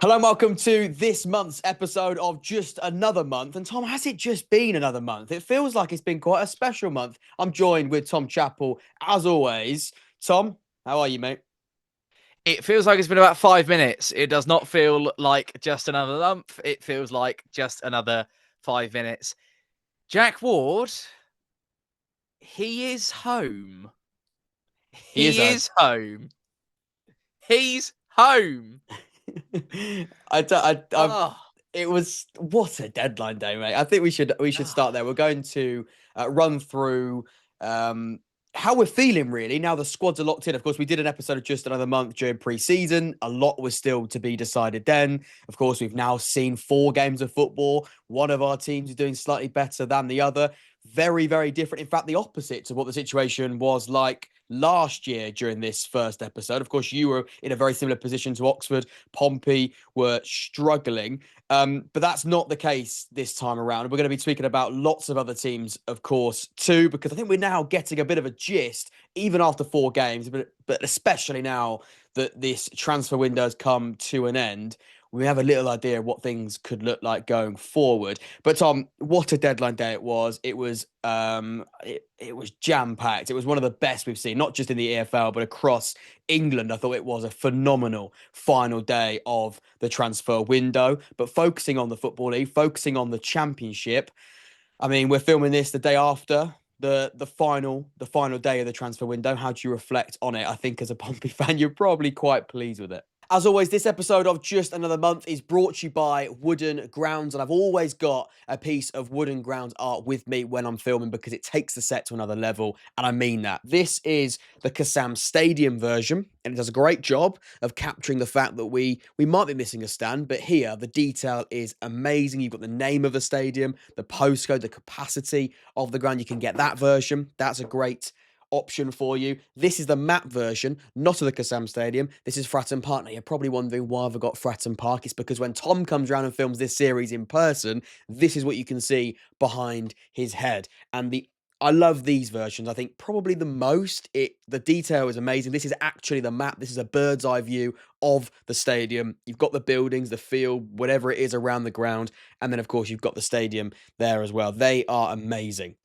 Hello and welcome to this month's episode of Just Another Month. And Tom, has it just been another month? It feels like it's been quite a special month. I'm joined with Tom Chappell, as always. Tom, how are you, mate? It feels like it's been about 5 minutes. It does not feel like just another month. It feels like just another 5 minutes. Jack Ward, he is home. He is He home. is home. He's home. Oh, It was what a deadline day, mate. I think we should start there. We're going to run through how we're feeling really now the squads are locked in. Of course, we did an episode of Just Another Month during pre-season. A lot was still to be decided then. Of course, we've now seen 4 games of football. One of our teams is doing slightly better than the other. Very, very different. In fact, the opposite to what the situation was like last year during this first episode. Of course, you were in a very similar position to Oxford. Pompey were struggling. But that's not the case this time around. We're going to be speaking about lots of other teams, of course, too, because I think we're now getting a bit of a gist, even after 4 games, but especially now that this transfer window has come to an end. We have a little idea of what things could look like going forward. But Tom, what a deadline day it was. It was jam-packed. It was one of the best we've seen, not just in the EFL, but across England. I thought it was a phenomenal final day of the transfer window. But focusing on the Football League, focusing on the Championship. I mean, we're filming this the day after the final day of the transfer window. How do you reflect on it? I think as a Pompey fan, you're probably quite pleased with it. As always, this episode of Just Another Month is brought to you by Wooden Grounds, and I've always got a piece of Wooden Grounds art with me when I'm filming because it takes the set to another level, and I mean that. This is the Kassam Stadium version, and it does a great job of capturing the fact that we might be missing a stand, but here the detail is amazing. You've got the name of the stadium, the postcode, the capacity of the ground. You can get that version. That's a great option for you. This is the map version, not of the Kassam Stadium. This is Fratton Park. Now, you're probably wondering why I've got Fratton Park. It's because when Tom comes around and films this series in person, this is what you can see behind his head. And I love these versions. I think probably the most. The detail is amazing. This is actually the map. This is a bird's eye view of the stadium. You've got the buildings, the field, whatever it is around the ground. And then, of course, you've got the stadium there as well. They are amazing.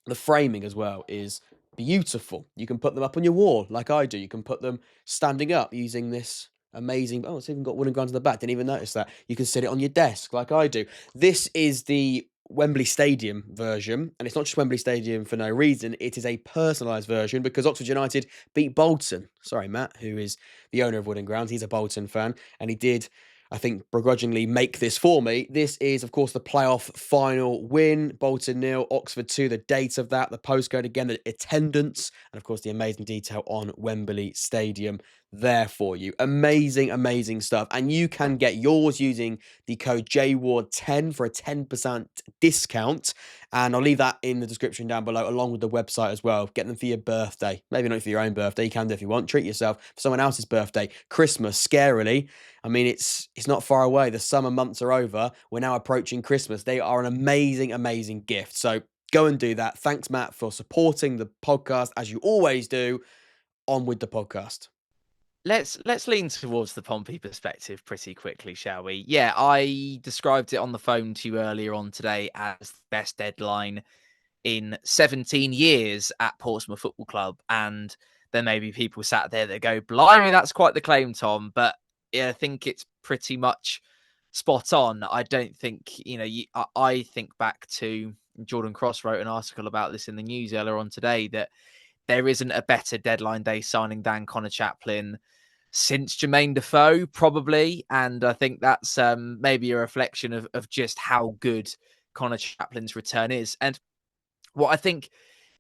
The framing as well is beautiful. You can put them up on your wall like I do. You can put them standing up using this amazing. Oh, it's even got wooden grounds on the back. Didn't even notice that. You can sit it on your desk like I do. This is the Wembley Stadium version, and it's not just Wembley Stadium for no reason. It is a personalised version because Oxford United beat Bolton. Sorry, Matt, who is the owner of Wooden Grounds. He's a Bolton fan, and he did, I think, begrudgingly make this for me. This is, of course, the playoff final win. Bolton 0, Oxford 2. The date of that, the postcode again, the attendance, and of course the amazing detail on Wembley Stadium there for you. Amazing, amazing stuff. And you can get yours using the code JWARD10 for a 10% discount. And I'll leave that in the description down below, along with the website as well. Get them for your birthday. Maybe not for your own birthday. You can do if you want. Treat yourself for someone else's birthday. Christmas, scarily. I mean, it's not far away. The summer months are over. We're now approaching Christmas. They are an amazing, amazing gift. So go and do that. Thanks, Matt, for supporting the podcast, as you always do. On with the podcast. let's lean towards the Pompey perspective pretty quickly, shall we? Yeah, I described it on the phone to you earlier on today as the best deadline in 17 years at Portsmouth Football Club. And there may be people sat there that go, blimey, that's quite the claim, Tom. But yeah, I think it's pretty much spot on. I don't think, I think back to Jordan Cross wrote an article about this in the news earlier on today, that there isn't a better deadline day signing than Connor Chaplin since Jermaine Defoe, probably. And I think that's maybe a reflection of just how good Connor Chaplin's return is. And what I think,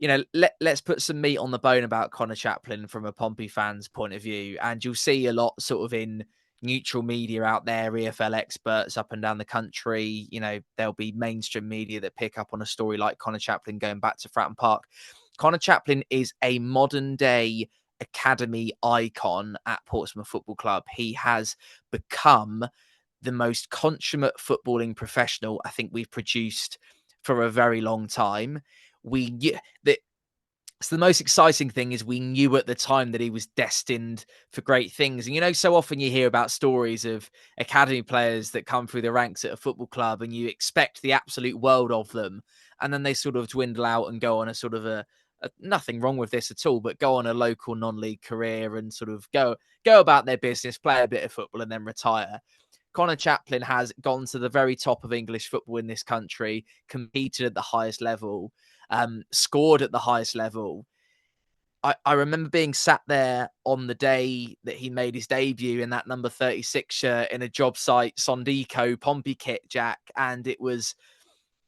let's put some meat on the bone about Connor Chaplin from a Pompey fan's point of view. And you'll see a lot sort of in neutral media out there, EFL experts up and down the country. There'll be mainstream media that pick up on a story like Connor Chaplin going back to Fratton Park. Connor Chaplin is a modern day academy icon at Portsmouth Football Club. He has become the most consummate footballing professional I think we've produced for a very long time. So the most exciting thing is we knew at the time that he was destined for great things. And, so often you hear about stories of academy players that come through the ranks at a football club and you expect the absolute world of them. And then they sort of dwindle out and go on a sort of a nothing wrong with this at all, but go on a local non-league career and sort of go about their business, play a bit of football and then retire. Connor Chaplin has gone to the very top of English football in this country, competed at the highest level, scored at the highest level. I remember being sat there on the day that he made his debut in that number 36 shirt in a job site Sondico Pompey kit, Jack, and it was,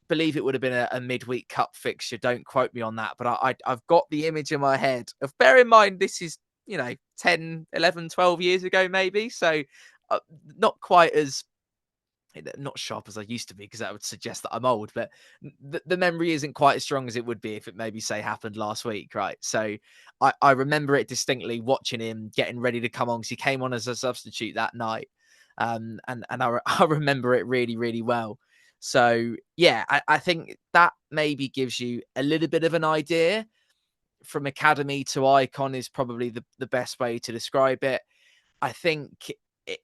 believe it would have been a midweek cup fixture. Don't quote me on that, but I've got the image in my head of, bear in mind, this is, 10, 11, 12 years ago, maybe. So not quite as, not sharp as I used to be, because that would suggest that I'm old, but the memory isn't quite as strong as it would be if it maybe, say, happened last week, right? So I remember it distinctly, watching him getting ready to come on, because he came on as a substitute that night. And I remember it really, really well. So, yeah, I think that maybe gives you a little bit of an idea. From academy to icon is probably the best way to describe it. I think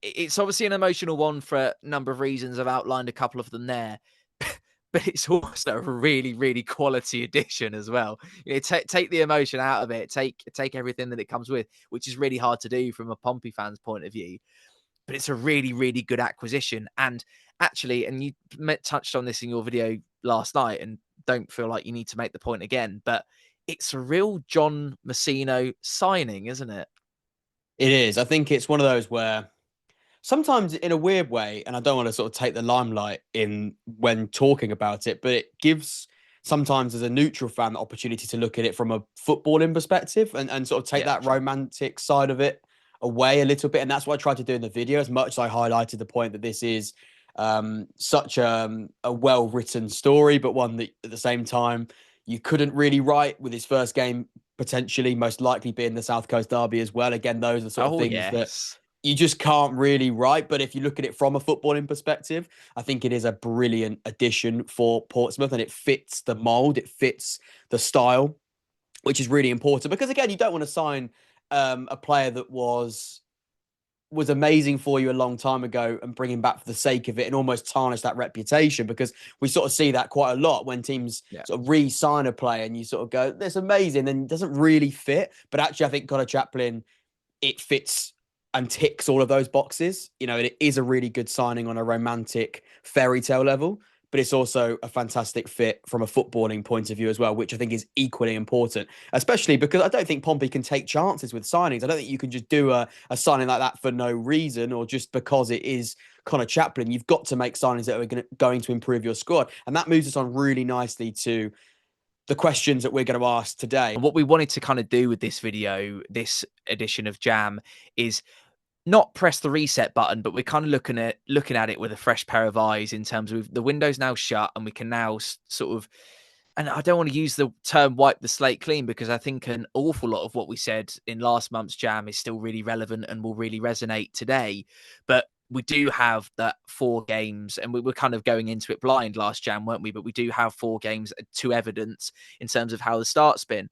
it's obviously an emotional one for a number of reasons. I've outlined a couple of them there, but it's also a really, really quality addition as well. Take the emotion out of it, take everything that it comes with, which is really hard to do from a Pompey fan's point of view. But it's a really, really good acquisition. And actually, and you touched on this in your video last night, and don't feel like you need to make the point again, but it's a real John Messino signing, isn't it? It is. I think it's one of those where sometimes, in a weird way, and I don't want to sort of take the limelight in when talking about it, but it gives sometimes, as a neutral fan, the opportunity to look at it from a footballing perspective and sort of take that romantic side of it away a little bit. And that's what I tried to do in the video, as much as I highlighted the point that this is such a well-written story, but one that at the same time you couldn't really write, with his first game potentially most likely being the South Coast Derby as well. Again, those are the sort of things that you just can't really write. But if you look at it from a footballing perspective, I think it is a brilliant addition for Portsmouth, and it fits the mold, it fits the style, which is really important. Because again, you don't want to sign a player that was amazing for you a long time ago and bring him back for the sake of it and almost tarnish that reputation, because we sort of see that quite a lot when teams sort of re-sign a player and you sort of go, that's amazing, and it doesn't really fit. But actually, I think Connor Chaplin, it fits and ticks all of those boxes. It is a really good signing on a romantic fairy tale level, but it's also a fantastic fit from a footballing point of view as well, which I think is equally important, especially because I don't think Pompey can take chances with signings. I don't think you can just do a signing like that for no reason, or just because it is Connor Chaplin. You've got to make signings that are going to improve your squad. And that moves us on really nicely to the questions that we're going to ask today. And what we wanted to kind of do with this video, this edition of Jam, is not press the reset button, but we're kind of looking at it with a fresh pair of eyes, in terms of the window's now shut and we can now sort of, and I don't want to use the term wipe the slate clean, because I think an awful lot of what we said in last month's Jam is still really relevant and will really resonate today. But we do have that 4 games, and we were kind of going into it blind last Jam, weren't we? But we do have 4 games to evidence in terms of how the start's been.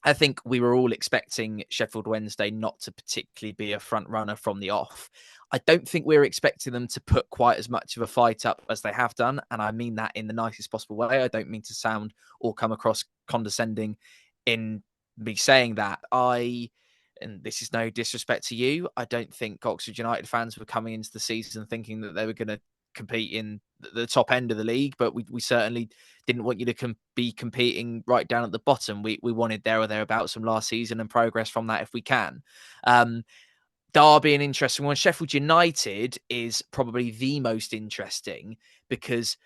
I think we were all expecting Sheffield Wednesday not to particularly be a front runner from the off. I don't think we're expecting them to put quite as much of a fight up as they have done. And I mean that in the nicest possible way. I don't mean to sound or come across condescending in me saying that. And this is no disrespect to you, I don't think Oxford United fans were coming into the season thinking that they were going to compete in the top end of the league, but we certainly didn't want you to be competing right down at the bottom. We wanted there or thereabouts from last season and progress from that if we can. Derby, an interesting one. Sheffield United is probably the most interesting, because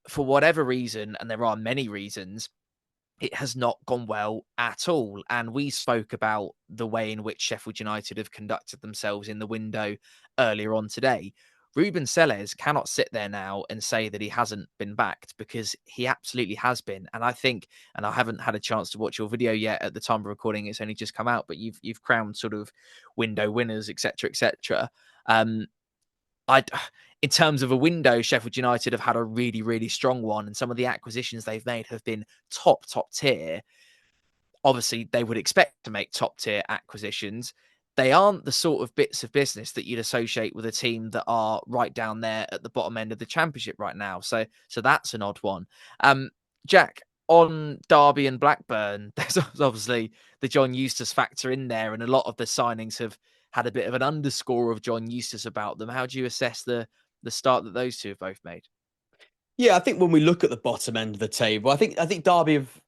for whatever reason, and there are many reasons, it has not gone well at all. And we spoke about the way in which Sheffield United have conducted themselves in the window earlier on today. Ruben Selles cannot sit there now and say that he hasn't been backed, because he absolutely has been. And I think, and I haven't had a chance to watch your video yet at the time of recording, it's only just come out, but you've crowned sort of window winners, etc., etc. In terms of a window, Sheffield United have had a really, really strong one, and some of the acquisitions they've made have been top tier. obviously they would expect to make top tier acquisitions. They aren't the sort of bits of business that you'd associate with a team that are right down there at the bottom end of the Championship right now. So that's an odd one. Jack, on Derby and Blackburn, there's obviously the John Eustace factor in there, and a lot of the signings have had a bit of an underscore of John Eustace about them. How do you assess the start that those two have both made? Yeah, I think when we look at the bottom end of the table, I think Derby have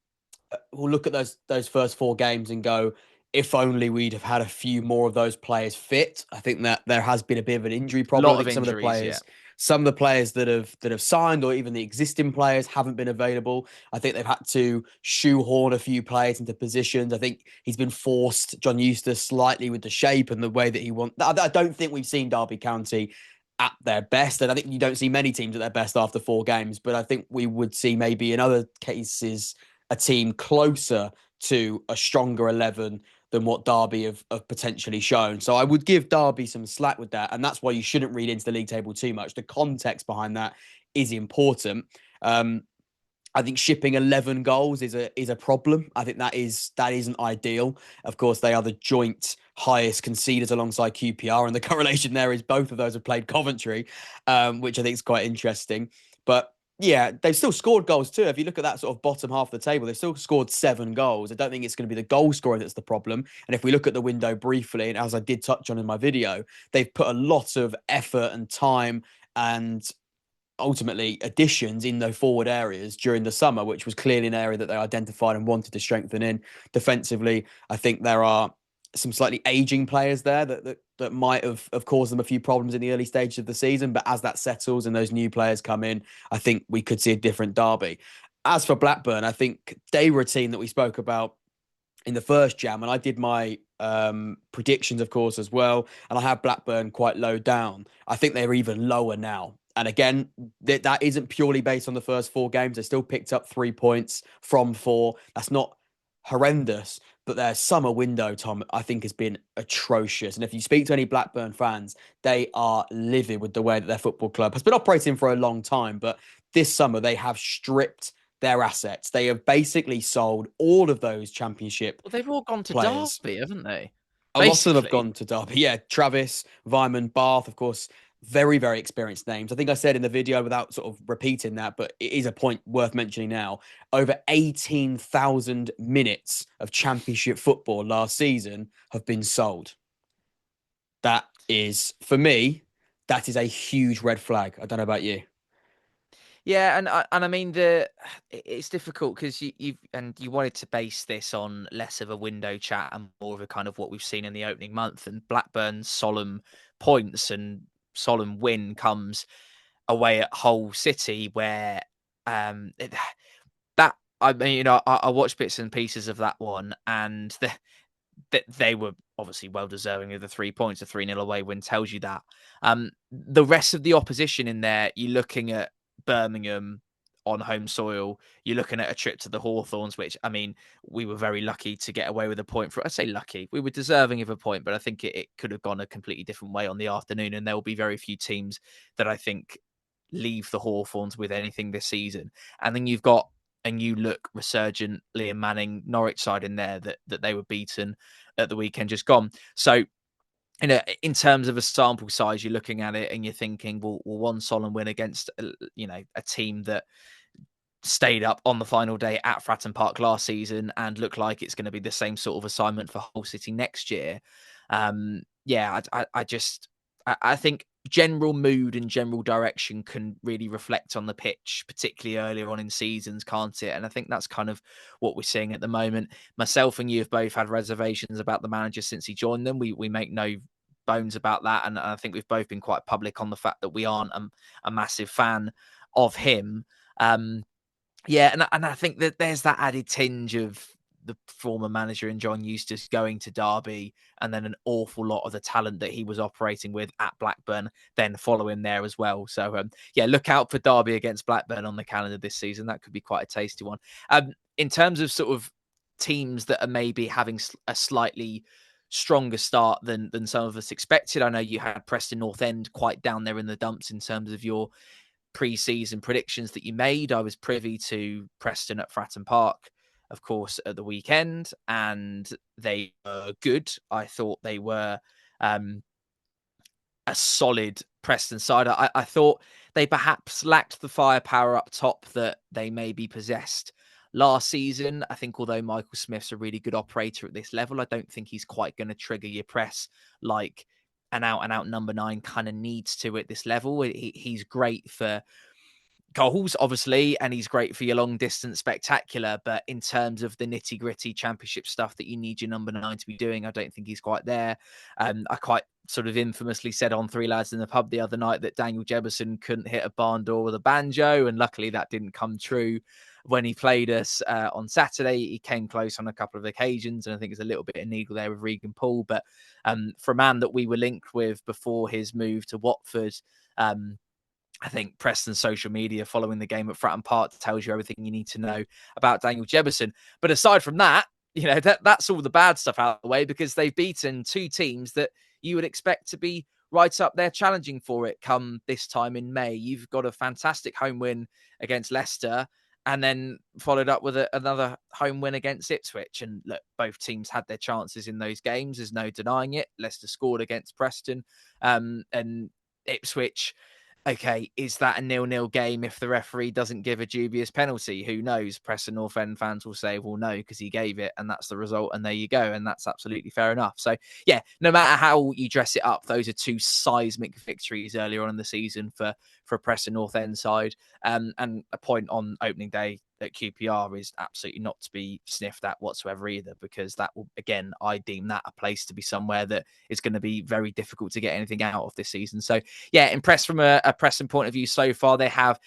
will look at those first four games and go, if only we'd have had a few more of those players fit. I think that there has been a bit of an injury A problem. lot I of think injuries, yeah. some of the players that have signed, or even the existing players, haven't been available. I think they've had to shoehorn a few players into positions. I think he's been forced, John Eustace, slightly with the shape and the way that he wants. I don't think we've seen Derby County at their best, and I think you don't see many teams at their best after four games. But I think we would see maybe in other cases a team closer to a stronger 11 than what Derby have potentially shown. So I would give Derby some slack with that. And that's why you shouldn't read into the league table too much. The context behind that is important. I think shipping 11 goals is a problem. I think that isn't ideal. Of course, they are the joint highest conceders alongside QPR, and the correlation there is both of those have played Coventry, which I think is quite interesting. But yeah, they've still scored goals too. If you look at that sort of bottom half of the table, they've still scored 7 goals. I don't think it's going to be the goal scoring that's the problem. And if we look at the window briefly, and as I did touch on in my video, they've put a lot of effort and time and ultimately additions in those forward areas during the summer, which was clearly an area that they identified and wanted to strengthen in. Defensively, I think there are some slightly aging players there that might have caused them a few problems in the early stages of the season. But as that settles and those new players come in, I think we could see a different Derby. As for Blackburn, I think they were a team that we spoke about in the first jam, and I did my predictions, of course, as well. And I have Blackburn quite low down. I think they're even lower now. And again, that isn't purely based on the first 4 games. They still picked up 3 points from 4. That's not horrendous, but their summer window, Tom, I think has been atrocious. And if you speak to any Blackburn fans, they are livid with the way that their football club has been operating for a long time. But this summer, they have stripped their assets. They have basically sold all of those Championship Well, they've all gone to players. Derby, haven't they? A lot of them have Basically. gone to Derby. Yeah, Travis, Vyman, Bath, of course, very, very experienced names. I think I said in the video without sort of repeating that, but it is a point worth mentioning now. Over 18,000 minutes of Championship football last season have been sold. That is, for me, that is a huge red flag. I don't know about you. Yeah, and I mean it's difficult because you wanted to base this on less of a window chat and more of a kind of what we've seen in the opening month, and Blackburn's solemn points and solemn win comes away at Hull City, where that I mean, I watched bits and pieces of that one, and they were obviously well deserving of the 3 points. A 3-0 away win tells you that. The rest of the opposition in there, you're looking at Birmingham on home soil. You're looking at a trip to the Hawthorns, which, I mean, we were very lucky to get away with a point. I say lucky, we were deserving of a point, but I think it could have gone a completely different way on the afternoon. And there will be very few teams that I think leave the Hawthorns with anything this season. And then you've got a new look, resurgent Liam Manning Norwich side in there that they were beaten at the weekend just gone. So, in terms of a sample size, you're looking at it and you're thinking, well one solemn win against, a team that stayed up on the final day at Fratton Park last season and look like it's going to be the same sort of assignment for Hull City next year. I think general mood and general direction can really reflect on the pitch, particularly earlier on in seasons, can't it? And I think that's kind of what we're seeing at the moment. Myself and you have both had reservations about the manager since he joined them. We make no bones about that. And I think we've both been quite public on the fact that we aren't a massive fan of him. And I think that there's that added tinge of the former manager in John Eustace going to Derby, and then an awful lot of the talent that he was operating with at Blackburn then follow him there as well. So, look out for Derby against Blackburn on the calendar this season. That could be quite a tasty one. In terms of sort of teams that are maybe having a slightly stronger start than some of us expected, I know you had Preston North End quite down there in the dumps in terms of your pre-season predictions that you made. I was privy to Preston at Fratton Park of course, at the weekend, and they were good. I thought they were a solid Preston side. I thought they perhaps lacked the firepower up top that they maybe possessed last season. I think although Michael Smith's a really good operator at this level, I don't think he's quite going to trigger your press like an out-and-out number 9 kind of needs to at this level. He's great for goals, obviously, and he's great for your long distance spectacular. But in terms of the nitty gritty championship stuff that you need your number 9 to be doing, I don't think he's quite there. I quite sort of infamously said on Three Lads in the Pub the other night that Daniel Jebberson couldn't hit a barn door with a banjo, and luckily that didn't come true when he played us on Saturday. He came close on a couple of occasions, and I think there's a little bit of needle there with Regan Poole. But for a man that we were linked with before his move to Watford, I think Preston's social media following the game at Fratton Park tells you everything you need to know about Daniel Jebberson. But aside from that, that's all the bad stuff out of the way, because they've beaten 2 teams that you would expect to be right up there challenging for it come this time in May. You've got a fantastic home win against Leicester, and then followed up with another home win against Ipswich. And look, both teams had their chances in those games. There's no denying it. Leicester scored against Preston, and Ipswich, okay, is that a 0-0 game if the referee doesn't give a dubious penalty? Who knows? Preston North End fans will say, well, no, because he gave it, and that's the result, and there you go. And that's absolutely fair enough. So, yeah, no matter how you dress it up, those are 2 seismic victories earlier on in the season for Preston North End side. And a point on opening day at QPR is absolutely not to be sniffed at whatsoever either, because that will, again, I deem that a place to be somewhere that is going to be very difficult to get anything out of this season. So, yeah, impressed from a Preston point of view so far. They have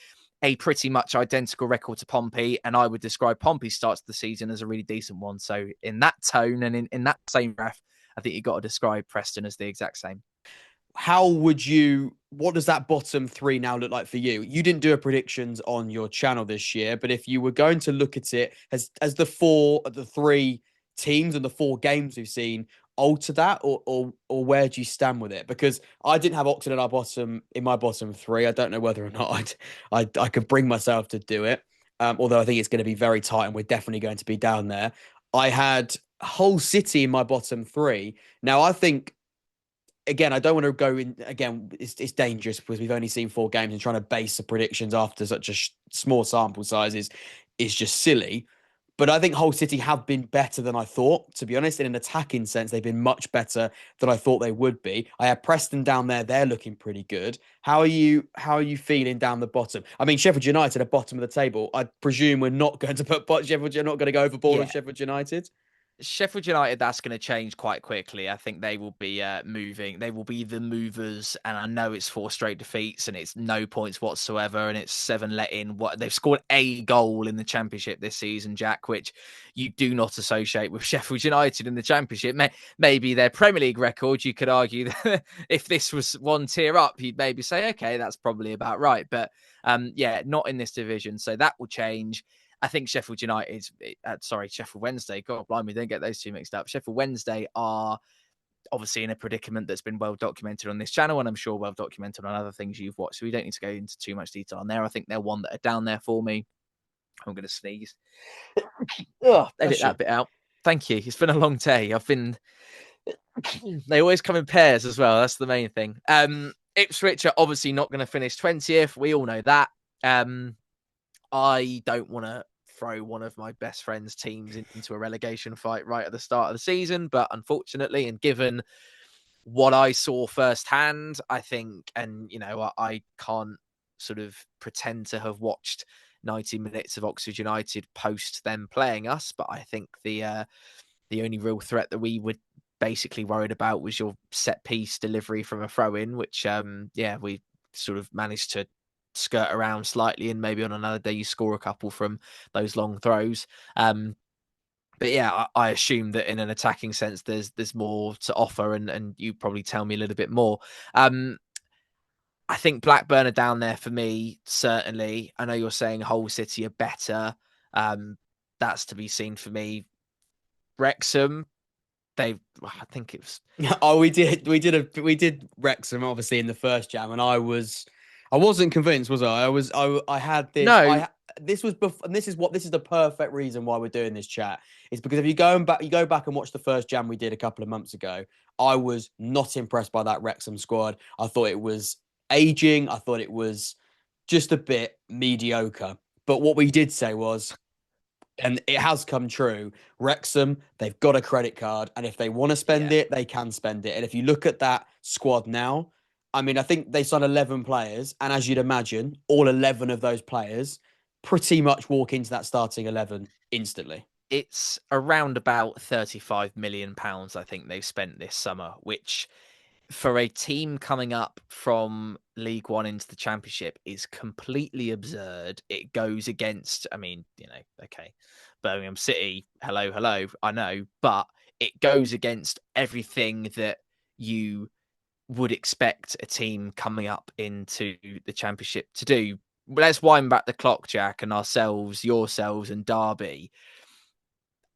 a pretty much identical record to Pompey, and I would describe Pompey's start to the season as a really decent one. So in that tone and in that same breath, I think you've got to describe Preston as the exact same. What does that bottom 3 now look like for you? You didn't do a predictions on your channel this year, but if you were going to look at it as the 3 teams and the 4 games we've seen, alter that, or where do you stand with it? Because I didn't have Oxford in my bottom 3. I don't know whether or not I could bring myself to do it. Although I think it's going to be very tight, and we're definitely going to be down there. I had Hull City in my bottom 3. Now I think, again, I don't want to go in again. It's dangerous because we've only seen 4 games, and trying to base the predictions after such a small sample size is just silly. But I think Hull City have been better than I thought, to be honest. In an attacking sense, they've been much better than I thought they would be. I have Preston down there; they're looking pretty good. How are you feeling down the bottom? I mean, Sheffield United at bottom of the table. I presume we're not going to put Sheffield. You're not going to go overboard on Sheffield United. Sheffield United, that's going to change quite quickly. I think they will be moving. They will be the movers, and I know it's 4 straight defeats, and it's no points whatsoever, and it's 7 let in. They've scored a goal in the Championship this season, Jack, which you do not associate with Sheffield United in the Championship. Maybe their Premier League record, you could argue that if this was 1 tier up, you'd maybe say, okay, that's probably about right. But not in this division, so that will change. I think Sheffield Wednesday. God, blimey, don't get those 2 mixed up. Sheffield Wednesday are obviously in a predicament that's been well documented on this channel, and I'm sure well documented on other things you've watched. So we don't need to go into too much detail on there. I think they're one that are down there for me. I'm going to sneeze. Edit that bit out. Thank you. It's been a long day. They always come in pairs as well. That's the main thing. Ipswich are obviously not going to finish 20th. We all know that. I don't want to throw one of my best friends' teams into a relegation fight right at the start of the season, but unfortunately, and given what I saw firsthand, I think, and I can't sort of pretend to have watched 90 minutes of Oxford United post them playing us, but I think the only real threat that we were basically worried about was your set piece delivery from a throw-in, which we sort of managed to skirt around slightly, and maybe on another day you score a couple from those long throws. But yeah, I assume that in an attacking sense, there's more to offer, and you probably tell me a little bit more. I think Blackburn are down there for me, certainly. I know you're saying Hull City are better. That's to be seen for me. Wrexham, I think it was. Oh, we did Wrexham obviously in the first jam, and I wasn't convinced, was I? I had this. No, this was before, and this is the perfect reason why we're doing this chat, is because if you go back and watch the first jam we did a couple of months ago, I was not impressed by that Wrexham squad. I thought it was aging. I thought it was just a bit mediocre. But what we did say was, and it has come true, Wrexham, they've got a credit card, and if they want to spend it, they can spend it. And if you look at that squad now, I mean, I think they signed 11 players, and as you'd imagine, all 11 of those players pretty much walk into that starting 11 instantly. It's around about £35 million, I think they've spent this summer, which for a team coming up from League One into the Championship is completely absurd. It goes against, I mean, okay, Birmingham City, hello, I know, but it goes against everything that you would expect a team coming up into the Championship to do. Let's wind back the clock, Jack, and ourselves, yourselves, and Derby.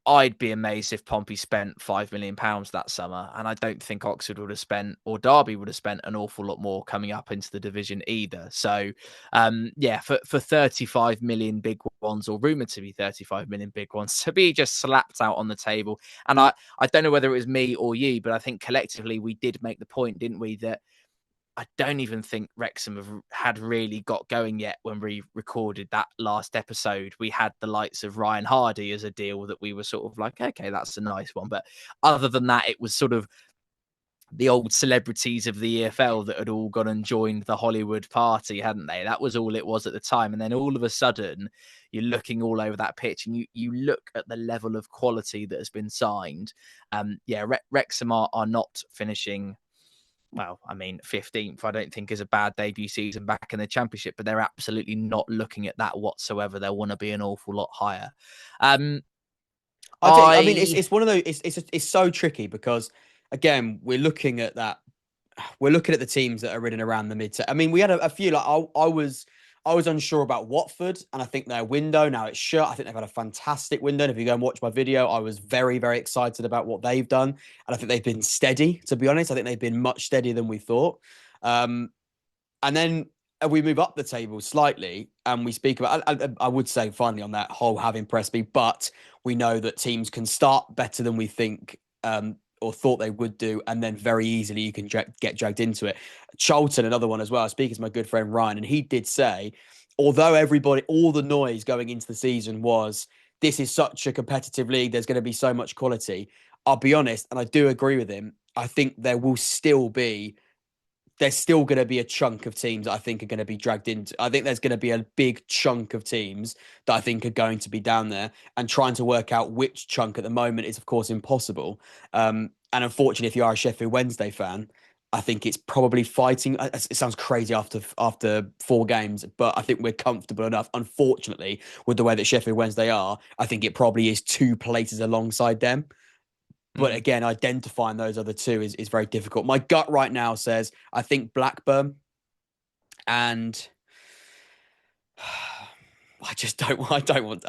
I'd be amazed if Pompey spent £5 million that summer, and I don't think Oxford would have spent, or Derby would have spent, an awful lot more coming up into the division either. So, for 35 million big ones, or rumoured to be 35 million big ones, to be just slapped out on the table. And I don't know whether it was me or you, but I think collectively we did make the point, didn't we, that I don't even think Wrexham had really got going yet when we recorded that last episode. We had the likes of Ryan Hardy as a deal that we were sort of like, okay, that's a nice one. But other than that, it was sort of the old celebrities of the EFL that had all gone and joined the Hollywood party, hadn't they? That was all it was at the time. And then all of a sudden, you're looking all over that pitch and you look at the level of quality that has been signed. Wrexham are not finishing... Well, I mean, 15th, I don't think is a bad debut season back in the Championship, but they're absolutely not looking at that whatsoever. They'll want to be an awful lot higher. I mean, it's one of those. It's so tricky because, again, we're looking at that. We're looking at the teams that are in and around the mid. I mean, we had a few. Like I was unsure about Watford, and I think their window now it's shut. I think they've had a fantastic window. And if you go and watch my video, I was very, very excited about what they've done, and I think they've been steady. To be honest, I think they've been much steadier than we thought. And then we move up the table slightly, and we speak about. I would say finally on that whole have impressed me, but we know that teams can start better than we think. Or thought they would do, and then very easily you can get dragged into it. Charlton, another one as well. I speak as my good friend Ryan, and he did say, although all the noise going into the season was, this is such a competitive league, there's going to be so much quality. I'll be honest, and I do agree with him. I think there's still going to be a chunk of teams that I think are going to be dragged into. I think there's going to be a big chunk of teams that I think are going to be down there, and trying to work out which chunk at the moment is, of course, impossible. And unfortunately, if you are a Sheffield Wednesday fan, I think it's probably fighting. It sounds crazy after 4 games, but I think we're comfortable enough, unfortunately, with the way that Sheffield Wednesday are. I think it probably is 2 places alongside them. But again, identifying those other 2 is very difficult. My gut right now says I think Blackburn, and I just don't want.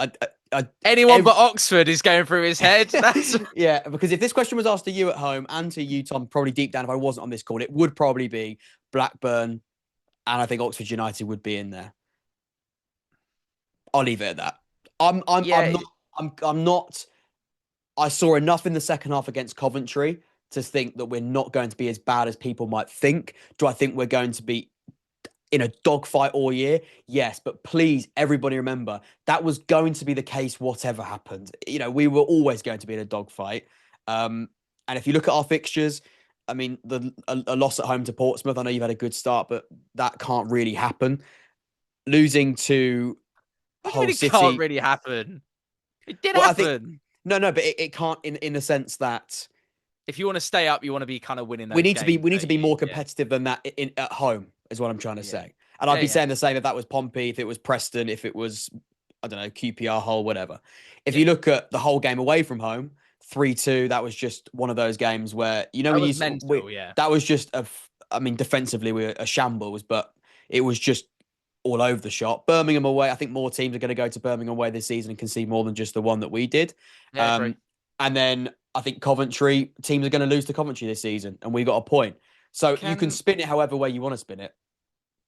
Anyone but Oxford is going through his head. That's yeah, because if this question was asked to you at home and to you, Tom, probably deep down, if I wasn't on this call, it would probably be Blackburn, and I think Oxford United would be in there. I'll leave it at that. I'm not. I saw enough in the second half against Coventry to think that we're not going to be as bad as people might think. Do I think we're going to be in a dogfight all year? Yes, but please, everybody remember, that was going to be the case whatever happened. We were always going to be in a dogfight. And if you look at our fixtures, I mean, a loss at home to Portsmouth, I know you've had a good start, but that can't really happen. Losing to Hull City can't really happen. It did happen. No, but it can't in the sense that if you want to stay up, you want to be kind of winning those we need games, to be more competitive than that at home, is what I'm trying to say. And I'd be saying the same if that was Pompey, if it was Preston, if it was, I don't know, QPR, Hull, whatever. If you look at the whole game away from home, 3-2, that was just one of those games where, that was just defensively we were a shambles, but it was just all over the shop. Birmingham away, I think more teams are going to go to Birmingham away this season and concede more than just the one that we did. And then I think Coventry, teams are going to lose to Coventry this season, and we got a point. So you can spin it however way you want to spin it.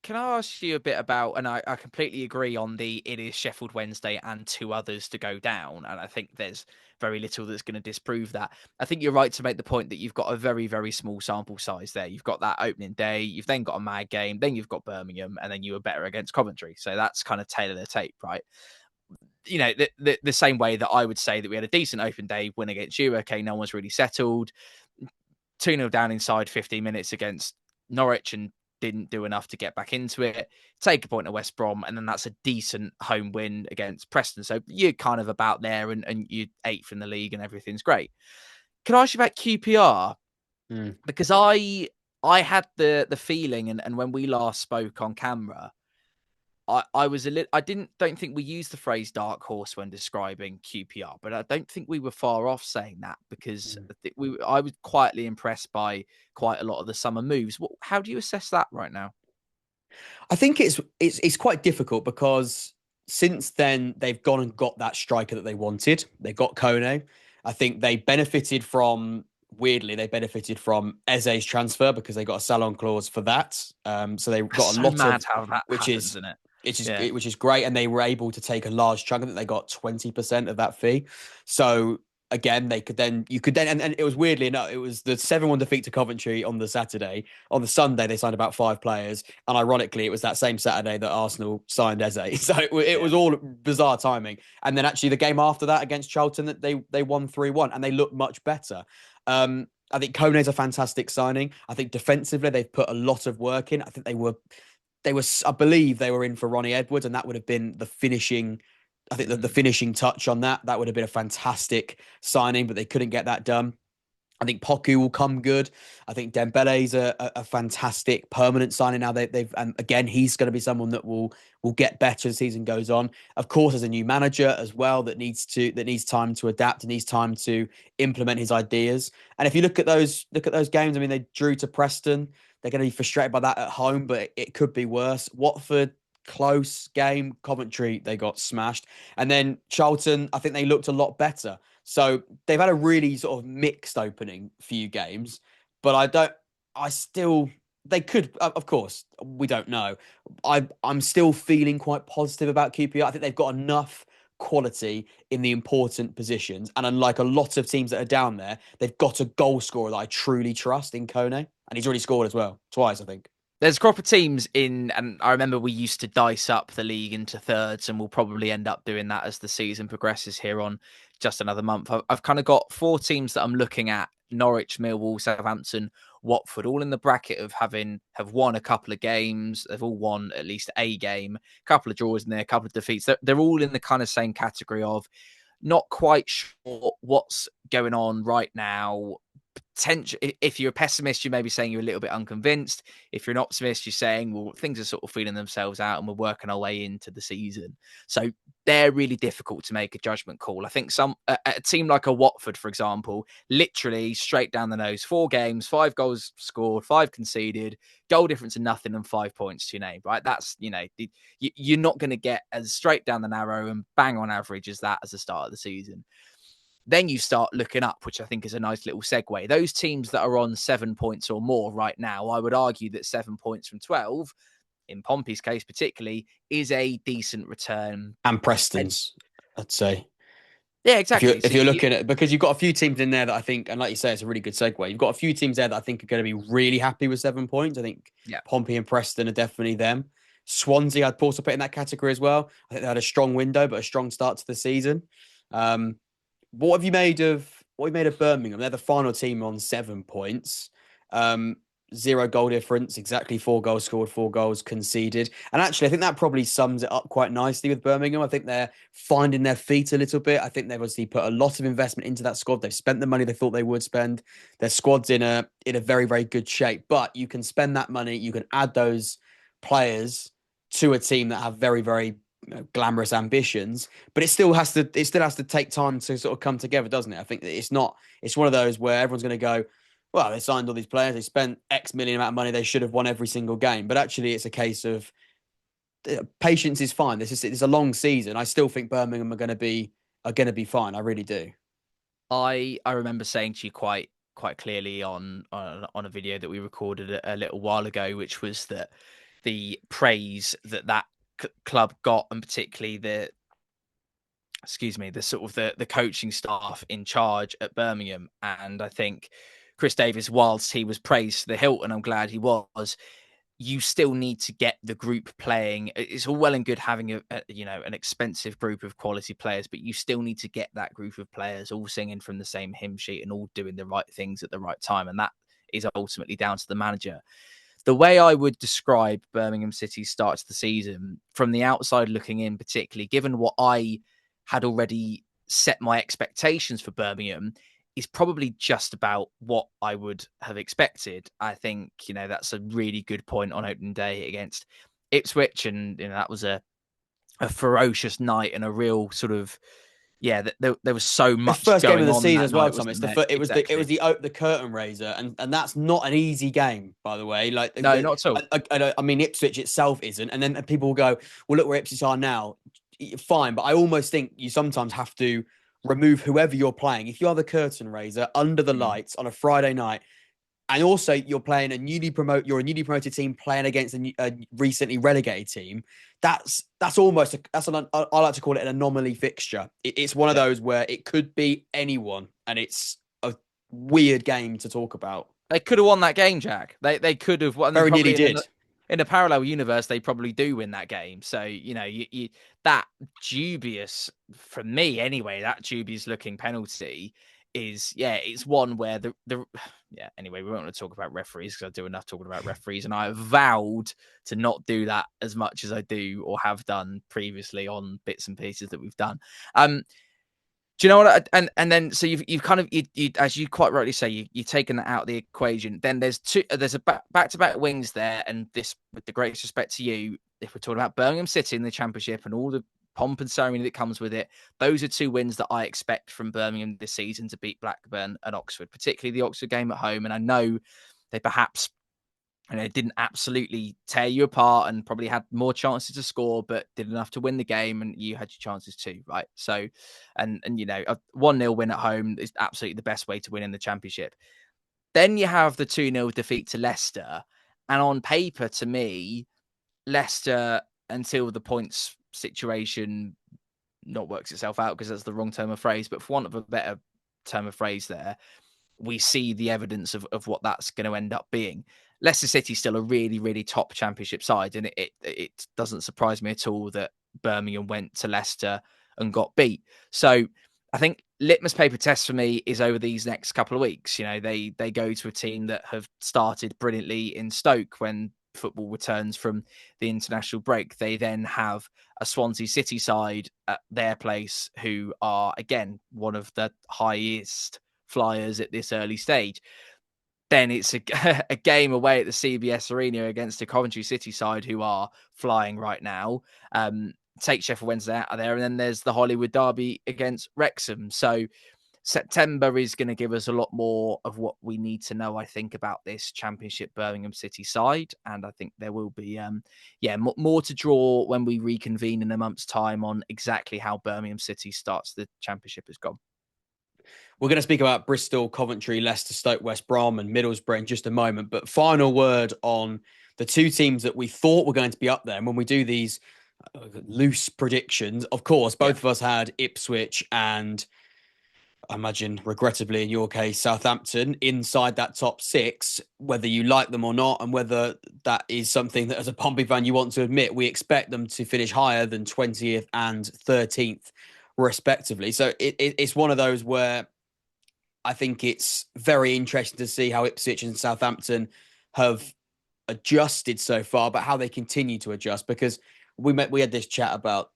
Can I ask you a bit about, and I completely agree on it is Sheffield Wednesday and two others to go down. And I think there's very little that's going to disprove that. I think you're right to make the point that you've got a very, very small sample size there. You've got that opening day, you've then got a mad game, then you've got Birmingham, and then you were better against Coventry. So that's kind of tail of the tape, right? You know, the same way that I would say that we had a decent open day win against you. Okay, no one's really settled. 2-0 down inside 15 minutes against Norwich and didn't do enough to get back into it. Take a point at West Brom, and then that's a decent home win against Preston. So you're kind of about there, and you're 8th in the league, and everything's great. Can I ask you about QPR? Because I had the feeling, and when we last spoke on camera, I was a little. Don't think we used the phrase dark horse when describing QPR, but I don't think we were far off saying that, because I was quietly impressed by quite a lot of the summer moves. How do you assess that right now? I think it's quite difficult because since then they've gone and got that striker that they wanted. They got Kone. I think they benefited from weirdly they benefited from Eze's transfer because they got a sell-on clause for that. So they got a So lot mad of how that which happens, is isn't it? which is great, and they were able to take a large chunk of it. They got 20% of that fee. So again, you could then and it was weirdly enough, it was the 7-1 defeat to Coventry on the Saturday. On the Sunday, they signed about 5 players, and ironically, it was that same Saturday that Arsenal signed Eze. So it was all bizarre timing. And then actually the game after that against Charlton, that they won 3-1, and they looked much better. I think Kone's a fantastic signing. I think defensively they've put a lot of work in. I think I believe they were in for Ronnie Edwards, and that would have been the finishing. I think that the finishing touch on that would have been a fantastic signing, but they couldn't get that done. I think Poku will come good. I think Dembele's a fantastic permanent signing now. They've and again, he's going to be someone that will get better as the season goes on. Of course, as a new manager as well, that needs time to adapt and needs time to implement his ideas. And if you look at those games, I mean, they drew to Preston. They're going to be frustrated by that at home, but it could be worse. Watford, close game. Coventry, they got smashed. And then Charlton, I think they looked a lot better. So they've had a really sort of mixed opening few games, but they could, of course, we don't know. I'm still feeling quite positive about QPR. I think they've got enough quality in the important positions. And unlike a lot of teams that are down there, they've got a goal scorer that I truly trust in Kone. And he's already scored as well, twice, I think. There's a crop of teams in, and I remember we used to dice up the league into thirds, and we'll probably end up doing that as the season progresses here on just another month. I've kind of got 4 teams that I'm looking at: Norwich, Millwall, Southampton, Watford, all in the bracket of have won a couple of games. They've all won at least a game, a couple of draws in there, a couple of defeats. They're all in the kind of same category of not quite sure what's going on right now. Potential. If you're a pessimist, you may be saying you're a little bit unconvinced. If you're an optimist, you're saying, well, things are sort of feeling themselves out and we're working our way into the season. So they're really difficult to make a judgment call. I think a team like a Watford, for example, literally straight down the nose, 4 games, 5 goals scored, 5 conceded, goal difference of nothing, and 5 points to your name, right? That's, you're not going to get as straight down the narrow and bang on average as that as the start of the season. Then you start looking up, which I think is a nice little segue. Those teams that are on 7 points or more right now, I would argue that 7 points from 12, in Pompey's case particularly, is a decent return. And Preston's, I'd say. Yeah, exactly. If you're looking at, because you've got a few teams in there that I think, and like you say, it's a really good segue. You've got a few teams there that I think are going to be really happy with 7 points. I think Pompey and Preston are definitely them. Swansea, I'd also put in that category as well. I think they had a strong window, but a strong start to the season. What have you made of Birmingham? They're the final team on 7 points. 0 goal difference, exactly 4 goals scored, 4 goals conceded. And actually, I think that probably sums it up quite nicely with Birmingham. I think they're finding their feet a little bit. I think they've obviously put a lot of investment into that squad. They've spent the money they thought they would spend. Their squad's in a very, very good shape. But you can spend that money, you can add those players to a team that have very, very glamorous ambitions, but it still has to take time to sort of come together, doesn't it? I think that it's one of those where everyone's going to go, well, they signed all these players, they spent X million amount of money, they should have won every single game. But actually, it's a case of patience is fine. It's a long season. I still think Birmingham are going to be fine. I really do. I remember saying to you quite clearly on a video that we recorded a little while ago, which was that the praise that club got, and particularly the sort of the coaching staff in charge at Birmingham. And I think Chris Davis, whilst he was praised to the hilt, and I'm glad he was, you still need to get the group playing. It's all well and good having an expensive group of quality players, but you still need to get that group of players all singing from the same hymn sheet and all doing the right things at the right time. And that is ultimately down to the manager. The way I would describe Birmingham City's start to the season from the outside looking in, particularly given what I had already set my expectations for Birmingham, is probably just about what I would have expected. I think, that's a really good point on opening day against Ipswich. And, that was a ferocious night and a real sort of, there was so much first game going of the on season that as well, night, Tom. wasn't It's there? it was Exactly. the curtain raiser, and that's not an easy game, by the way. Like, no, not at all. I mean, Ipswich itself isn't, and then people will go, well, look where Ipswich are now. Fine, but I almost think you sometimes have to remove whoever you're playing. If you are the curtain raiser under the lights on a Friday night, and also you're playing you're a newly promoted team playing against a recently relegated team. That's almost I like to call it an anomaly fixture. It's one of those where it could be anyone, and it's a weird game to talk about. They could have won that game, Jack. They could have won. Very nearly did. In a parallel universe, they probably do win that game. So, you that dubious, for me anyway, that dubious looking penalty is, it's one where anyway, we won't want to talk about referees because I do enough talking about referees, and I have vowed to not do that as much as I do or have done previously on bits and pieces that we've done. Do you know what? And then so you've kind of you as you quite rightly say, you've taken that out of the equation. Then there's a back-to-back wings there, and this, with the greatest respect to you, if we're talking about Birmingham City in the Championship and all the pomp and ceremony that comes with it, those are two wins that I expect from Birmingham this season to beat Blackburn and Oxford, particularly the Oxford game at home. And I know they perhaps didn't absolutely tear you apart and probably had more chances to score, but did enough to win the game, and you had your chances too, right? So, and a 1-0 win at home is absolutely the best way to win in the Championship. Then you have the 2-0 defeat to Leicester, and on paper, to me, Leicester, until the points situation not works itself out, because that's the wrong term of phrase, but for want of a better term of phrase there, we see the evidence of what that's going to end up being. Leicester City still a really, really top Championship side, and it doesn't surprise me at all that Birmingham went to Leicester and got beat. So I think litmus paper test for me is over these next couple of weeks. They go to a team that have started brilliantly in Stoke when football returns from the international break. They then have a Swansea City side at their place who are, again, one of the highest flyers at this early stage. Then it's a game away at the CBS Arena against a Coventry City side who are flying right now. Take Sheffield Wednesday out of there, and then there's the Hollywood Derby against Wrexham. So September is going to give us a lot more of what we need to know, I think, about this Championship Birmingham City side. And I think there will be, more to draw when we reconvene in a month's time on exactly how Birmingham City starts the Championship has gone. We're going to speak about Bristol, Coventry, Leicester, Stoke, West Brom and Middlesbrough in just a moment. But final word on the two teams that we thought were going to be up there. And when we do these loose predictions, of course, both of us had Ipswich and, I imagine, regrettably in your case, Southampton inside that top six, whether you like them or not, and whether that is something that as a Pompey fan you want to admit. We expect them to finish higher than 20th and 13th respectively. So it's one of those where I think it's very interesting to see how Ipswich and Southampton have adjusted so far, but how they continue to adjust, because we had this chat about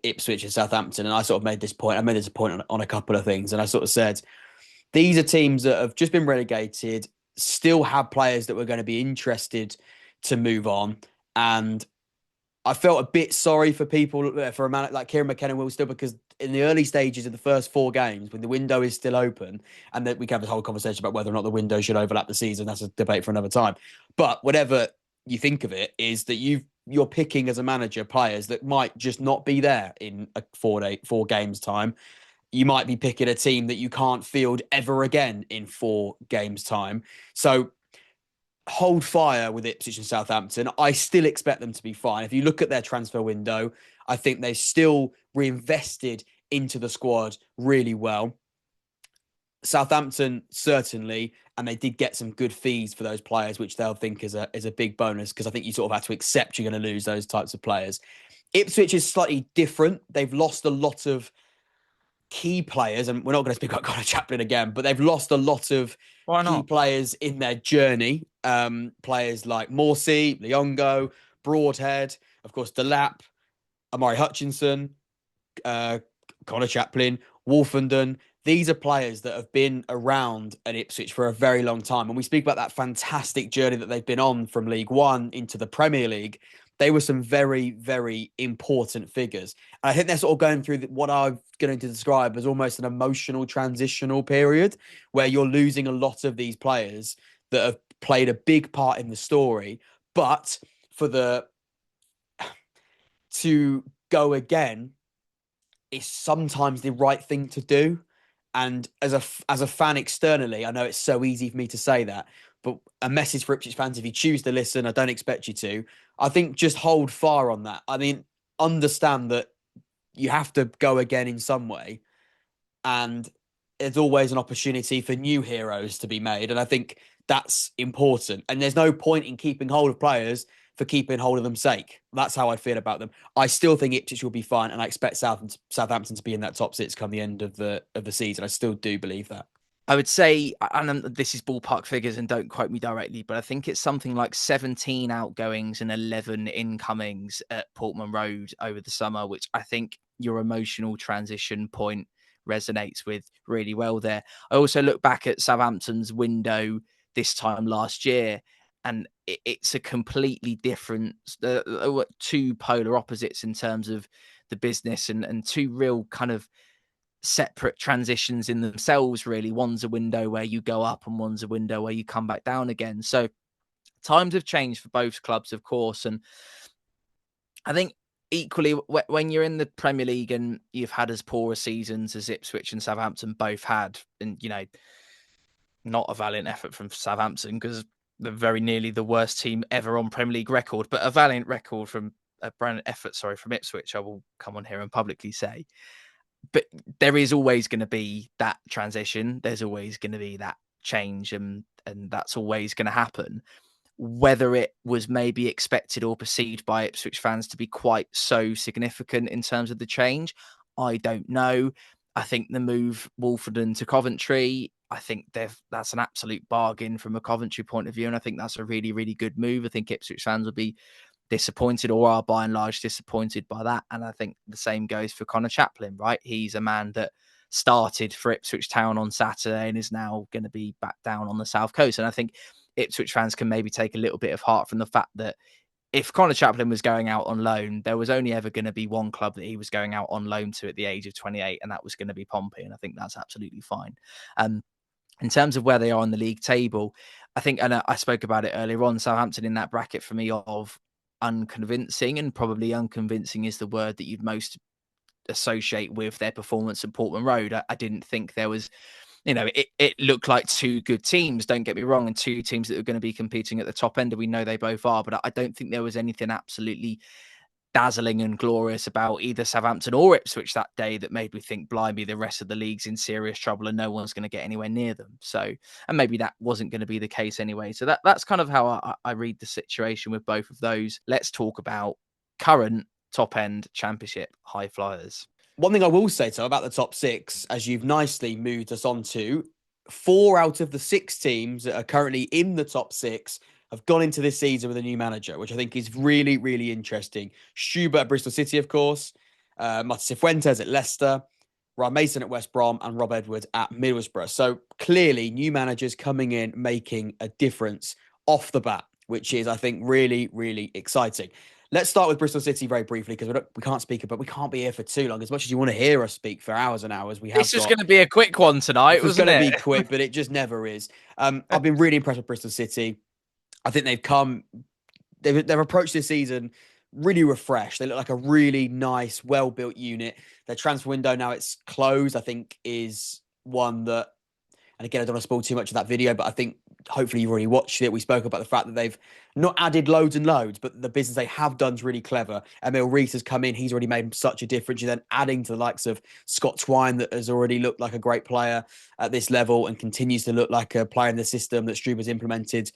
Ipswich and Southampton, and I sort of made this point. I made this point on a couple of things, and I sort of said, these are teams that have just been relegated, still have players that were going to be interested to move on. And I felt a bit sorry for people, for a man like Kieran McKenna will still, because in the early stages of the first 4 games, when the window is still open, and then we can have this whole conversation about whether or not the window should overlap the season. That's a debate for another time. But whatever you think of it, is that you're picking as a manager players that might just not be there in a 4 games time. You might be picking a team that you can't field ever again in 4 games time. So hold fire with Ipswich and Southampton. I still expect them to be fine. If you look at their transfer window, I think they still reinvested into the squad really well. Southampton certainly, and they did get some good fees for those players, which they'll think is a big bonus, because I think you sort of have to accept you're going to lose those types of players. Ipswich is slightly different. They've lost a lot of key players, and we're not going to speak about Connor Chaplin again, but they've lost a lot of Why key not? players in their journey. Players like Morsey, Liongo, Broadhead, of course, Delap, Amari Hutchinson, Connor Chaplin, Wolfenden. These are players that have been around at Ipswich for a very long time. And we speak about that fantastic journey that they've been on from League One into the Premier League. They were some very, very important figures. And I think they're sort of going through what I'm going to describe as almost an emotional transitional period, where you're losing a lot of these players that have played a big part in the story. But for to go again is sometimes the right thing to do. And as a fan externally, I know it's so easy for me to say that, but a message for Ipswich fans: if you choose to listen, I don't expect you to. I think just hold fire on that. I mean, understand that you have to go again in some way, and there's always an opportunity for new heroes to be made. And I think that's important. And there's no point in keeping hold of players for keeping hold of them's sake. That's how I feel about them. I still think Ipswich will be fine, and I expect Southampton to be in that top six come the end of the season. I still do believe that. I would say, and this is ballpark figures and don't quote me directly, but I think it's something like 17 outgoings and 11 incomings at Portman Road over the summer, which I think your emotional transition point resonates with really well there. I also look back at Southampton's window this time last year, and it's a completely different, two polar opposites in terms of the business, and two real kind of separate transitions in themselves, really. One's a window where you go up and one's a window where you come back down again. So times have changed for both clubs, of course. And I think equally, when you're in the Premier League and you've had as poor a seasons as Ipswich and Southampton both had, and, you know, not a valiant effort from Southampton because they're very nearly the worst team ever on Premier League record, but a valiant record from a brand effort, from Ipswich, I will come on here and publicly say. But there is always going to be that transition. There's always going to be that change, and that's always going to happen. Whether it was maybe expected or perceived by Ipswich fans to be quite so significant in terms of the change, I don't know. I think the move Wolfenden to Coventry, I think that's an absolute bargain from a Coventry point of view, and I think that's a really, really good move. I think Ipswich fans will be disappointed, or are by and large disappointed by that. And I think the same goes for Connor Chaplin, right? He's a man that started for Ipswich Town on Saturday and is now going to be back down on the South Coast. And I think Ipswich fans can maybe take a little bit of heart from the fact that if Connor Chaplin was going out on loan, there was only ever going to be one club that he was going out on loan to at the age of 28, and that was going to be Pompey. And I think that's absolutely fine. In terms of where they are on the league table, I think, and I spoke about it earlier on, Southampton in that bracket for me of unconvincing, and probably unconvincing is the word that you'd most associate with their performance at Portman Road. I didn't think there was, it looked like two good teams, don't get me wrong, and two teams that are going to be competing at the top end, and we know they both are, but I don't think there was anything absolutely dazzling and glorious about either Southampton or Ipswich that day that made me think, blimey, the rest of the league's in serious trouble and no one's going to get anywhere near them. So, and maybe that wasn't going to be the case anyway. So that's kind of how I read the situation with both of those. Let's talk about current top end championship high flyers. One thing I will say, so about the top six, as you've nicely moved us on to, 4 out of the 6 teams that are currently in the top 6 have gone into this season with a new manager, which I think is really, really interesting. Schubert at Bristol City, of course, Martin Cifuentes at Leicester, Ryan Mason at West Brom, and Rob Edwards at Middlesbrough. So clearly, new managers coming in, making a difference off the bat, which is, I think, really, really exciting. Let's start with Bristol City very briefly, because we can't speak about, we can't be here for too long. As much as you want to hear us speak for hours and hours, This was going to be a quick one tonight, wasn't it? It's going to be quick, but it just never is. I've been really impressed with Bristol City. I think they've approached this season really refreshed. They look like a really nice, well-built unit. Their transfer window, now it's closed, I think is one that, and again, I don't want to spoil too much of that video, but I think hopefully you've already watched it. We spoke about the fact that they've not added loads and loads, but the business they have done is really clever. Emil Rees has come in. He's already made such a difference. You're then adding to the likes of Scott Twine, that has already looked like a great player at this level and continues to look like a player in the system that Struber's implemented.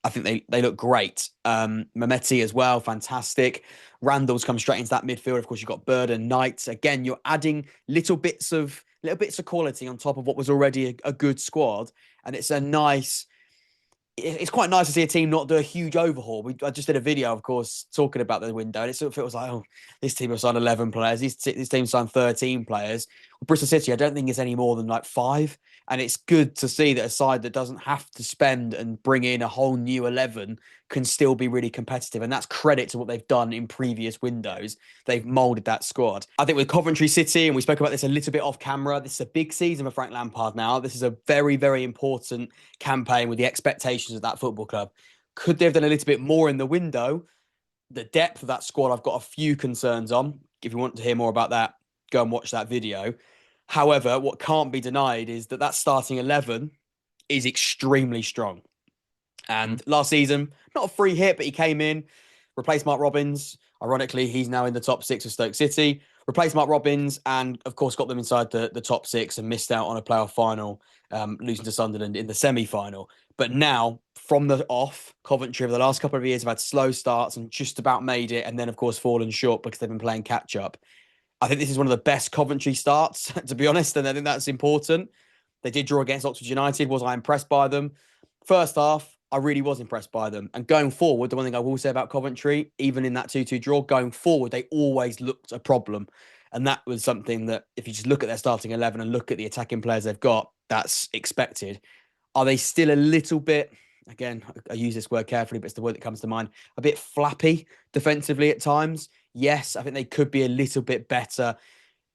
I think they look great. Mehmeti as well, fantastic. Randall's come straight into that midfield. Of course, you've got Bird and Knight. Again, you're adding little bits of quality on top of what was already a good squad. And it's quite nice to see a team not do a huge overhaul. I just did a video, of course, talking about the window, and it sort of feels like, oh, this team have signed 11 players. This team signed 13 players. Bristol City, I don't think it's any more than like 5. And it's good to see that a side that doesn't have to spend and bring in a whole new 11 can still be really competitive. And that's credit to what they've done in previous windows. They've moulded that squad. I think with Coventry City, and we spoke about this a little bit off camera, this is a big season for Frank Lampard now. This is a very, very important campaign with the expectations of that football club. Could they have done a little bit more in the window? The depth of that squad, I've got a few concerns on. If you want to hear more about that, go and watch that video. However, what can't be denied is that starting 11 is extremely strong. And last season, not a free hit, but he came in, replaced Mark Robins. Ironically, he's now in the top 6 of Stoke City. Replaced Mark Robins and, of course, got them inside the top 6 and missed out on a playoff final, losing to Sunderland in the semi-final. But now, from the off, Coventry over the last couple of years have had slow starts and just about made it. And then, of course, fallen short because they've been playing catch-up. I think this is one of the best Coventry starts, to be honest, and I think that's important. They did draw against Oxford United. Was I impressed by them? First half, I really was impressed by them. And going forward, the one thing I will say about Coventry, even in that 2-2 draw, going forward, they always looked a problem. And that was something that, if you just look at their starting 11 and look at the attacking players they've got, that's expected. Are they still a little bit, again, I use this word carefully, but it's the word that comes to mind, a bit flappy defensively at times? Yes, I think they could be a little bit better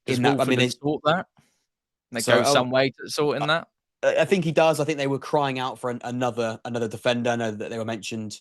in that. I mean, they sort that. They go some way to sorting that. I think he does. I think they were crying out for another defender. I know that they were mentioned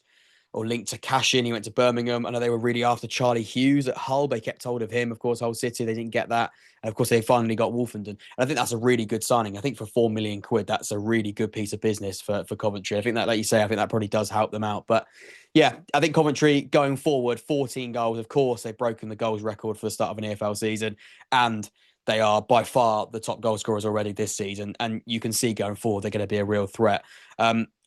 or linked to Cashin. He went to Birmingham. I know they were really after Charlie Hughes at Hull. They kept hold of him. Of course, Hull City, they didn't get that. And of course, they finally got Wolfenden. And I think that's a really good signing. I think for £4 million, that's a really good piece of business for Coventry. I think that, like you say, I think that probably does help them out. But yeah, I think Coventry going forward, 14 goals. Of course, they've broken the goals record for the start of an EFL season. And they are by far the top goal scorers already this season. And you can see going forward, they're going to be a real threat.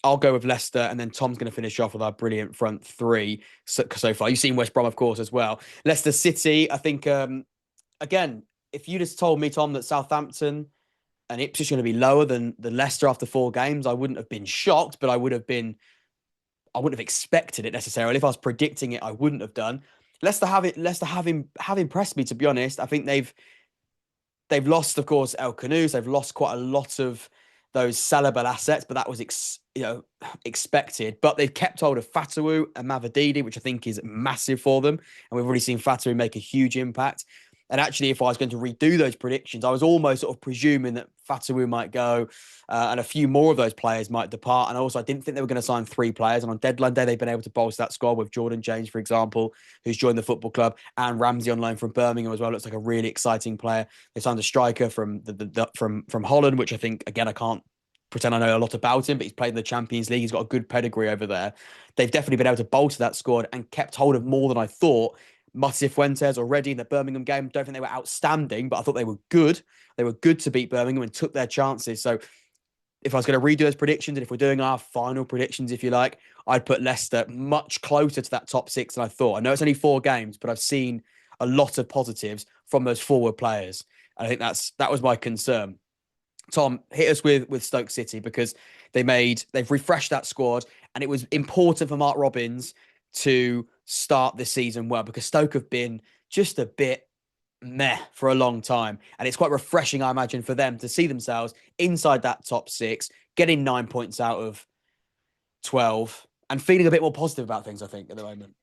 I'll go with Leicester, and then Tom's going to finish off with our brilliant front three so far. You've seen West Brom, of course, as well. Leicester City, I think, again, if you just told me, Tom, that Southampton and Ipswich are going to be lower than Leicester after 4 games, I wouldn't have been shocked, but I wouldn't have expected it necessarily. If I was predicting it, I wouldn't have done. Leicester have impressed me, to be honest. I think they've lost, of course, El Kanous. They've lost quite a lot of those sellable assets, but that was expected. But they've kept hold of Fatawu and Mavididi, which I think is massive for them. And we've already seen Fatawu make a huge impact. And actually, if I was going to redo those predictions, I was almost sort of presuming that Fatawu might go and a few more of those players might depart. And also, I didn't think they were going to sign 3 players. And on deadline day, they've been able to bolster that squad with Jordan James, for example, who's joined the football club, and Ramsey on loan from Birmingham as well. Looks like a really exciting player. They signed a striker from from Holland, which I think, again, I can't pretend I know a lot about him, but he's played in the Champions League. He's got a good pedigree over there. They've definitely been able to bolster that squad and kept hold of more than I thought. Martin Fuentes already in the Birmingham game. Don't think they were outstanding, but I thought they were good. They were good to beat Birmingham and took their chances. So if I was going to redo those predictions, and if we're doing our final predictions, if you like, I'd put Leicester much closer to that top 6 than I thought. I know it's only 4 games, but I've seen a lot of positives from those forward players. And I think that was my concern. Tom, hit us with Stoke City, because they've refreshed that squad, and it was important for Mark Robins to start this season well, because Stoke have been just a bit meh for a long time. And it's quite refreshing, I imagine, for them to see themselves inside that top 6, getting 9 points out of 12 and feeling a bit more positive about things, I think, at the moment.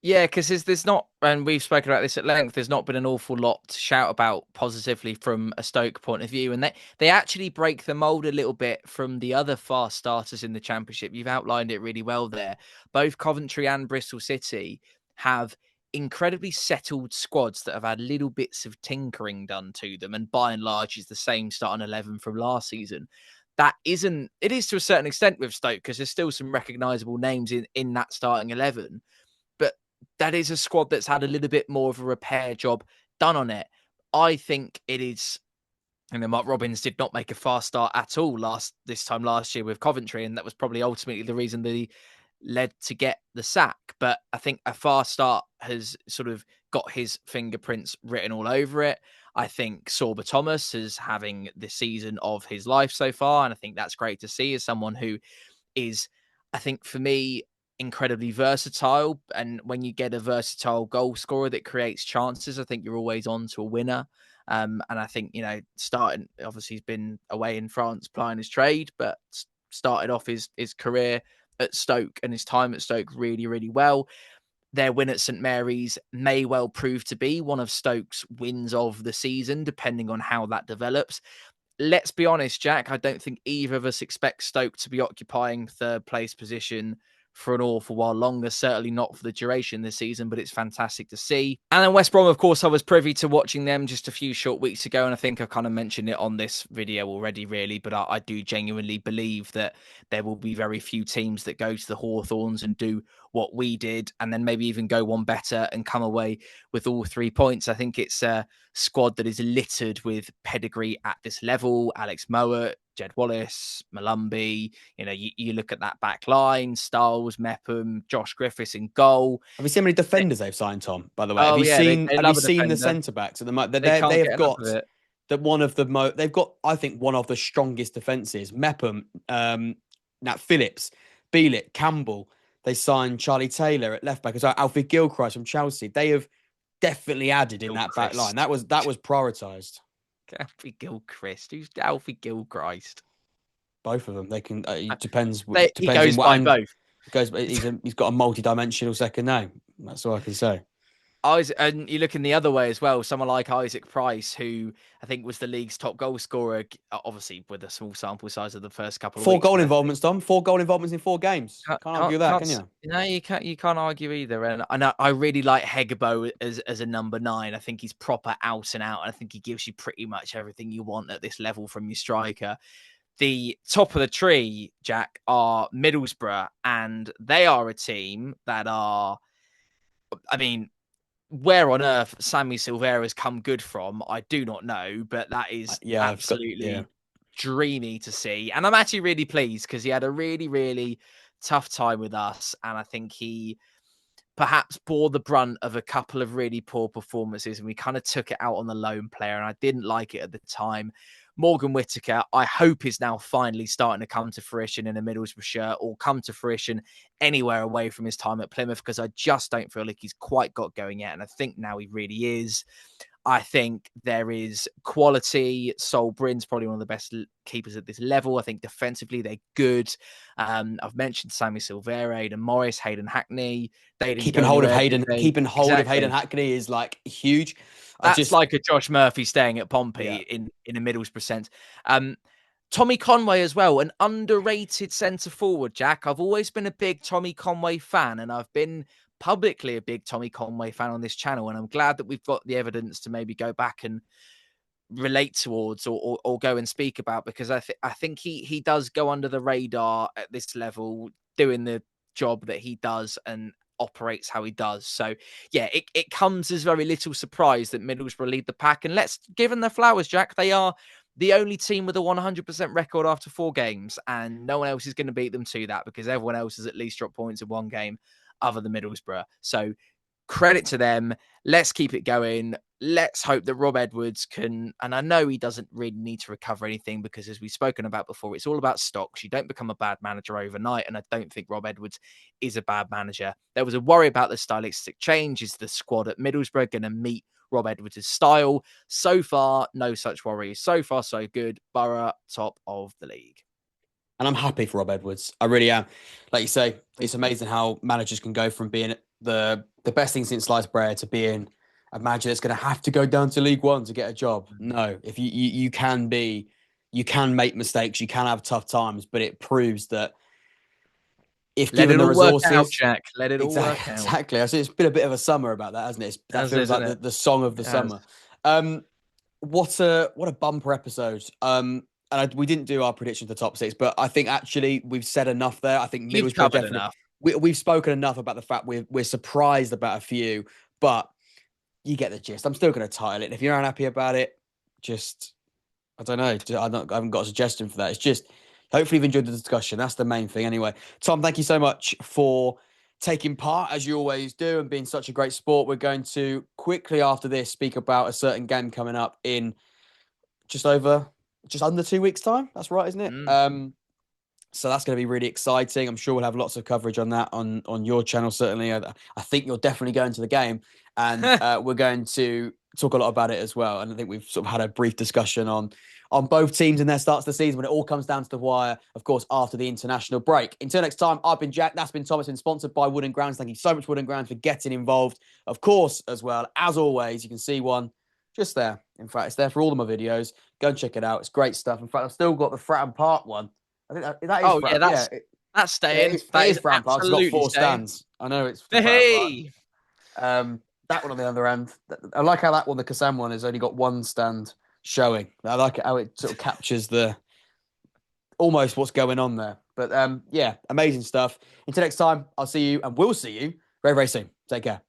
Yeah, because there's not, and we've spoken about this at length, there's not been an awful lot to shout about positively from a Stoke point of view. And they actually break the mould a little bit from the other fast starters in the Championship. You've outlined it really well there. Both Coventry and Bristol City have incredibly settled squads that have had little bits of tinkering done to them, and by and large is the same starting 11 from last season. that isn't, it is to a certain extent with Stoke, because there's still some recognisable names in that starting 11, but that is a squad that's had a little bit more of a repair job done on it. I think it is, Mark Robins did not make a fast start at all this time last year with Coventry, and that was probably ultimately the reason that he led to get the sack. But I think a fast start has sort of got his fingerprints written all over it. I think Sorba Thomas is having the season of his life so far, and I think that's great to see as someone who is, I think for me, incredibly versatile. And when you get a versatile goal scorer that creates chances, I think you're always on to a winner. And I think, starting, obviously he's been away in France plying his trade, but started off his career at Stoke and his time at Stoke really, really well. Their win at St Mary's may well prove to be one of Stoke's wins of the season, depending on how that develops. Let's be honest, Jack, I don't think either of us expect Stoke to be occupying third place position for an awful while longer, certainly not for the duration this season, but it's fantastic to see. And then West Brom, of course, I was privy to watching them just a few short weeks ago, and I think I kind of mentioned it on this video already, really, but I do genuinely believe that there will be very few teams that go to the Hawthorns and do what we did, and then maybe even go one better and come away with all 3 points. I think it's a squad that is littered with pedigree at this level. Alex Mowat, Jed Wallace, Malumbi, you look at that back line, Stiles, Mepham, Josh Griffiths in goal. Have you seen how many defenders they've signed, Tom, by the way? Oh, Have you they seen the centre-backs at the moment? They They've got they've got, I think, one of the strongest defences. Mepham, Nat Phillips, Bielik, Campbell. They signed Charlie Taylor at left-back. So Alfie Gilchrist from Chelsea. They have definitely added in that back line. That was prioritised. Alfie Gilchrist. Who's Alfie Gilchrist? Both of them. They can. It depends. He goes by both. He's got a multi-dimensional second name. That's all I can say. And you look in the other way as well. Someone like Isaac Price, who I think was the league's top goal scorer, obviously with a small sample size of the first couple of weeks. 4 goal involvements, Tom. 4 goal involvements in 4 games. Can't argue that, can you? No, you can't. You can't argue either. And I really like Hegebo as a number 9. I think he's proper out and out. And I think he gives you pretty much everything you want at this level from your striker. The top of the tree, Jack, are Middlesbrough, and they are a team that are, where on earth Sammy Silvera's come good from, I do not know, but that is absolutely dreamy to see. And I'm actually really pleased because he had a really, really tough time with us. And I think he perhaps bore the brunt of a couple of really poor performances, and we kind of took it out on the lone player, and I didn't like it at the time. Morgan Whittaker, I hope, is now finally starting to come to fruition in a Middlesbrough shirt, or come to fruition anywhere away from his time at Plymouth, because I just don't feel like he's quite got going yet. And I think now he really is. I think there is quality. Sol Bryn's probably one of the best keepers at this level. I think defensively they're good. I've mentioned Sammy Silvera, Aidan Morris, Hayden Hackney. Keeping hold of Hayden Hackney is like huge. That's like a Josh Murphy staying at Pompey in a Middlesbrough sense. Tommy Conway as well, an underrated centre forward, Jack. I've always been a big Tommy Conway fan, and I've been publicly a big Tommy Conway fan on this channel, and I'm glad that we've got the evidence to maybe go back and relate towards or go and speak about, because I think he does go under the radar at this level, doing the job that he does and operates how he does. So yeah, it comes as very little surprise that Middlesbrough lead the pack, and let's give them their flowers, Jack. They are the only team with a 100% record after 4 games, and no one else is going to beat them to that, because everyone else has at least dropped points in 1 game other than Middlesbrough. So credit to them. Let's keep it going. Let's hope that Rob Edwards can, and I know he doesn't really need to recover anything, because as we've spoken about before, it's all about stocks. You don't become a bad manager overnight, and I don't think Rob Edwards is a bad manager. There was a worry about the stylistic change. Is the squad at Middlesbrough going to meet Rob Edwards' style? So far, no such worries. So far, so good. Borough, top of the league. And I'm happy for Rob Edwards. I really am. Like you say, it's amazing how managers can go from being the best thing since sliced bread to being a manager that's going to have to go down to League One to get a job. No, if you can make mistakes, you can have tough times, but it proves that if given the resources, work out, Jack. Let it all work out. Exactly. I see it's been a bit of a summer about that, hasn't it? That feels like the song of the summer. What a bumper episode. and we didn't do our prediction for the top 6, but I think actually we've said enough there. I think You've Middlesbrough covered definitely. enough. We've spoken enough about the fact we're surprised about a few, but you get the gist. I'm still going to title it. And if you're unhappy about it, just I don't know. I haven't got a suggestion for that. It's just hopefully you've enjoyed the discussion. That's the main thing. Anyway, Tom, thank you so much for taking part as you always do and being such a great sport. We're going to quickly after this speak about a certain game coming up in just under 2 weeks' time. That's right, isn't it? So that's going to be really exciting. I'm sure we'll have lots of coverage on that on your channel. Certainly, I think you're definitely going to the game, and we're going to talk a lot about it as well. And I think we've sort of had a brief discussion on both teams and their starts of the season when it all comes down to the wire, of course, after the international break. Until next time, I've been Jack. That's been Thomas. Been sponsored by Wood and Grounds. Thank you so much, Wood and Grounds, for getting involved. Of course, as well as always, you can see one just there. In fact, it's there for all of my videos. Go and check it out. It's great stuff. In fact, I've still got the Fratton Park one. I think that is. Oh yeah, that's staying. That is Absolutely Fratton Park. It's got 4 staying. stands. I know it's Hey, that one on the other end. I like how that one, the Kassam one, has only got 1 stand showing. I like it how it sort of captures the almost what's going on there. But yeah, amazing stuff. Until next time, I'll see you and we'll see you very, very soon. Take care.